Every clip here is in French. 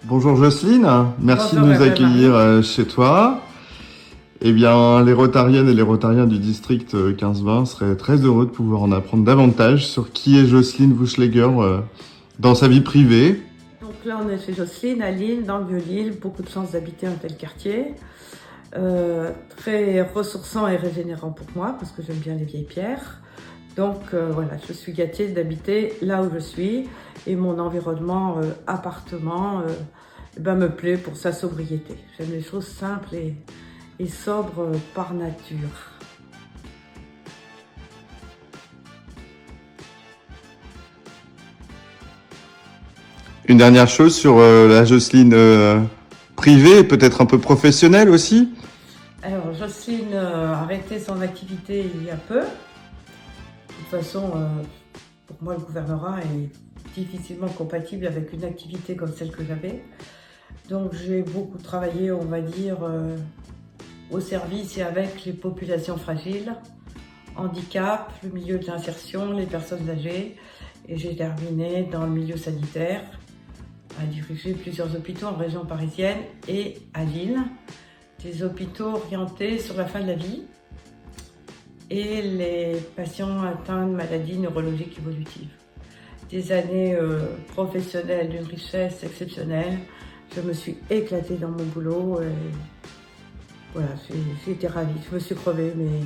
Bonjour Jocelyne, merci Bonjour de nous accueillir Marie. chez toi. Eh bien, les Rotariennes et les Rotariens du district 15-20 seraient très heureux de pouvoir en apprendre davantage sur qui est Jocelyne Wuschleger dans sa vie privée. Donc là, on est chez Jocelyne, à Lille, dans le Vieux-Lille. Beaucoup de chance d'habiter un tel quartier. Très ressourçant et régénérant pour moi, parce que j'aime bien les vieilles pierres. Donc voilà, je suis gâtée d'habiter là où je suis. Et mon environnement appartement me plaît pour sa sobriété. J'aime les choses simples et sobres par nature. Une dernière chose sur la Jocelyne privée, peut-être un peu professionnelle aussi. Alors, Jocelyne a arrêté son activité il y a peu. De toute façon, pour moi, le gouvernorat est difficilement compatible avec une activité comme celle que j'avais. Donc, j'ai beaucoup travaillé, on va dire, au service et avec les populations fragiles, handicap, le milieu de l'insertion, les personnes âgées. Et j'ai terminé dans le milieu sanitaire, à diriger plusieurs hôpitaux en région parisienne et à Lille. Des hôpitaux orientés sur la fin de la vie et les patients atteints de maladies neurologiques évolutives. Des années professionnelles d'une richesse exceptionnelle. Je me suis éclatée dans mon boulot et voilà, j'ai été ravie. Je me suis crevée, mais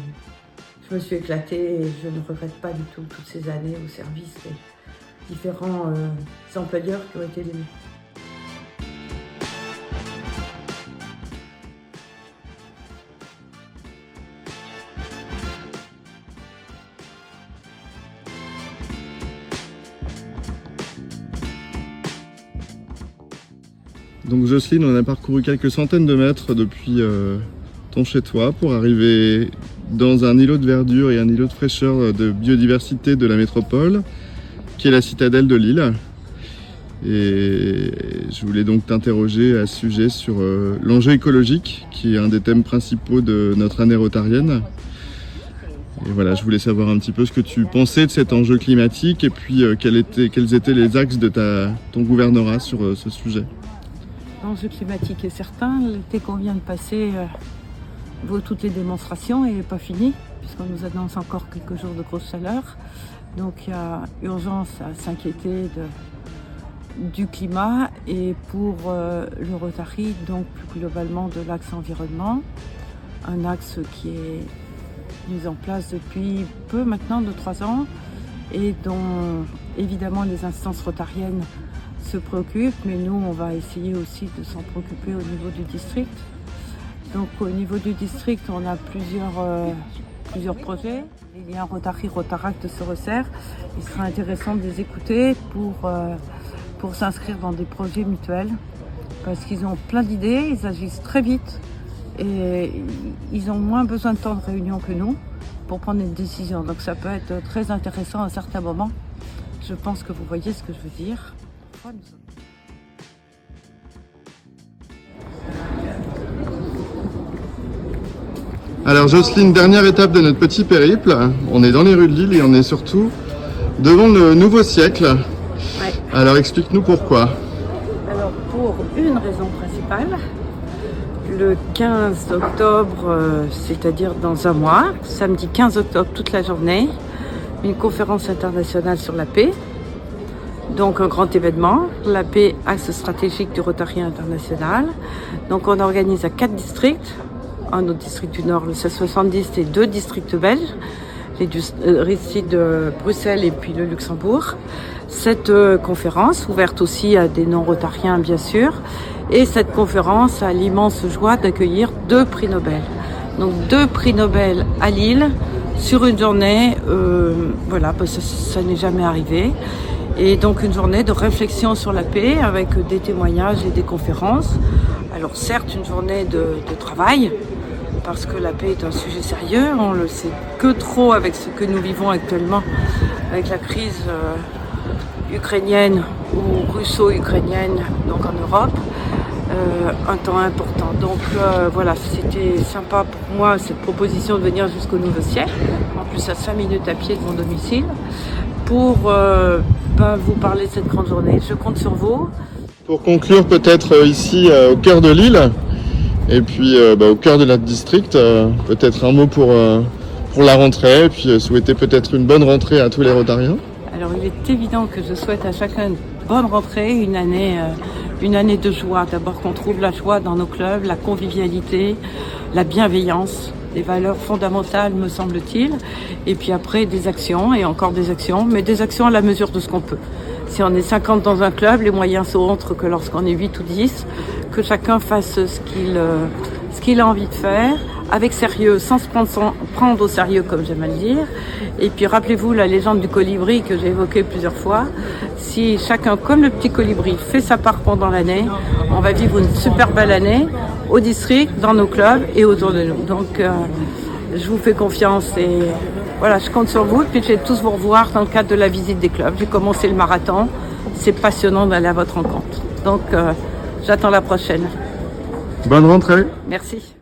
je me suis éclatée et je ne regrette pas du tout toutes ces années au service des différents employeurs qui ont été les miens. Donc Jocelyne, on a parcouru quelques centaines de mètres depuis ton chez-toi pour arriver dans un îlot de verdure et un îlot de fraîcheur de biodiversité de la métropole, qui est la citadelle de Lille. Et je voulais donc t'interroger à ce sujet sur l'enjeu écologique, qui est un des thèmes principaux de notre année rotarienne. Et voilà, je voulais savoir un petit peu ce que tu pensais de cet enjeu climatique et puis quels étaient les axes de ton gouvernorat sur ce sujet. L'enjeu climatique est certain. L'été qu'on vient de passer vaut toutes les démonstrations et n'est pas fini, puisqu'on nous annonce encore quelques jours de grosse chaleur. Donc il y a urgence à s'inquiéter du climat et pour le Rotary, donc plus globalement de l'axe environnement. Un axe qui est mis en place depuis peu maintenant, de 3 ans, et dont évidemment les instances rotariennes se préoccupent, mais nous on va essayer aussi de s'en préoccuper au niveau du district. Donc au niveau du district, on a plusieurs projets. Les liens Rotaract se resserrent. Il sera intéressant de les écouter pour s'inscrire dans des projets mutuels, parce qu'ils ont plein d'idées, ils agissent très vite et ils ont moins besoin de temps de réunion que nous pour prendre une décision. Donc ça peut être très intéressant à un certain moment. Je pense que vous voyez ce que je veux dire. Alors Jocelyne, dernière étape de notre petit périple. On est dans les rues de Lille et on est surtout devant le nouveau siècle. Ouais. Alors explique-nous pourquoi. Alors pour une raison principale, le 15 octobre, c'est-à-dire dans un mois, samedi 15 octobre toute la journée, une conférence internationale sur la paix. Donc un grand événement, la paix, axe stratégique du Rotary international. Donc on organise à 4 districts, un au district du Nord, le 1670, et 2 districts belges, les districts de Bruxelles et puis le Luxembourg. Cette conférence, ouverte aussi à des non-rotariens bien sûr, et cette conférence a l'immense joie d'accueillir 2 prix Nobel. Donc 2 prix Nobel à Lille sur une journée, voilà, parce que ça n'est jamais arrivé. Et donc une journée de réflexion sur la paix avec des témoignages et des conférences. Alors certes une journée de travail, parce que la paix est un sujet sérieux, on le sait que trop avec ce que nous vivons actuellement, avec la crise ukrainienne ou russo-ukrainienne, donc en Europe, un temps important. Donc voilà, c'était sympa pour moi cette proposition de venir jusqu'au nouveau siècle, en plus à 5 minutes à pied de mon domicile, pour vous parler de cette grande journée. Je compte sur vous. Pour conclure, peut-être ici au cœur de l'île, et puis au cœur de notre district, peut-être un mot pour la rentrée, et puis souhaiter peut-être une bonne rentrée à tous les Rotariens. Alors il est évident que je souhaite à chacun une bonne rentrée, une année de joie. D'abord qu'on trouve la joie dans nos clubs, la convivialité, la bienveillance, des valeurs fondamentales me semble-t-il. Et puis après des actions et encore des actions, mais des actions à la mesure de ce qu'on peut. Si on est 50 dans un club, les moyens sont autres que lorsqu'on est 8 ou 10. Que chacun fasse ce qu'il a envie de faire, avec sérieux, sans se prendre au sérieux, comme j'aime à le dire. Et puis rappelez-vous la légende du colibri que j'ai évoquée plusieurs fois. Si chacun, comme le petit colibri, fait sa part pendant l'année, on va vivre une super belle année au district, dans nos clubs et autour de nous. Donc je vous fais confiance et voilà, je compte sur vous. Et puis je vais tous vous revoir dans le cadre de la visite des clubs. J'ai commencé le marathon. C'est passionnant d'aller à votre rencontre. Donc j'attends la prochaine. Bonne rentrée. Merci.